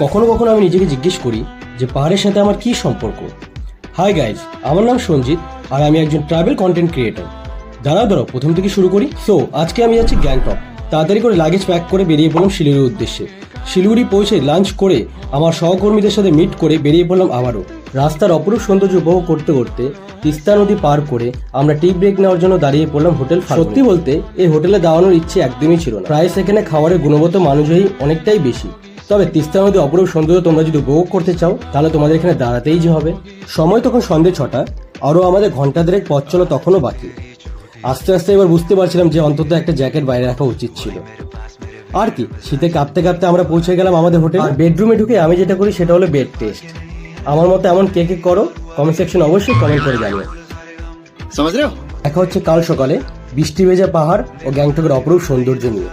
কখনো কখনো আমি নিজেকে জিজ্ঞেস করি যে পাহাড়ের সাথে আমার কি সম্পর্ক। হাই গাইজ, আমার নাম সঞ্জিত আর আমি একজন ট্রাভেল কন্টেন্ট ক্রিয়েটর। দাঁড়াও প্রথম থেকে শুরু করি। সো আজকে আমি যাচ্ছি গ্যাংটক। তাড়াতাড়ি করে লাগেজ প্যাক করে বেরিয়ে পড়লাম শিলিগুড়ির উদ্দেশ্যে। শিলিগুড়ি পৌঁছে লাঞ্চ করে আমার সহকর্মীদের সাথে মিট করে বেরিয়ে পড়লাম আবারও। রাস্তার অপরূপ সৌন্দর্য উপভোগ করতে করতে তিস্তা নদী পার করে আমরা টি ব্রেক নেওয়ার জন্য দাঁড়িয়ে পড়লাম হোটেল ফাল্গুনি। সত্যি বলতে এই হোটেলে দাঁড়ানোর ইচ্ছে একদমই ছিল না। প্রায় সেখানে খাবারের গুণগত মান অনুযায়ী অনেকটাই বেশি। তবে তিস্তা নদী অপরূপ সৌন্দর্য তোমরা যদি উপভোগ করতে চাও তাহলে তোমাদের এখানে দাঁড়াতেই যে হবে। সময় তখন সন্ধ্যে 6টা, আরও আমাদের ঘন্টা দেড়েক পথ চলা তখনও বাকি। আস্তে আস্তে এবার বুঝতে পারছিলাম যে অন্তত একটা জ্যাকেট বাইরে রাখা উচিত ছিল। আর কি, শীতে কাঁপতে কাঁপতে আমরা পৌঁছে গেলাম আমাদের হোটেল। আর বেডরুমে ঢুকে আমি যেটা করি সেটা হলো বেড টেস্ট। আমার মতো এমন কে কে করো কমেন্ট সেকশন অবশ্যই কমেন্ট করে জানিও। দেখা হচ্ছে কাল সকালে বৃষ্টি ভেজা পাহাড় ও গ্যাংটকের অপরূপ সৌন্দর্য নিয়ে।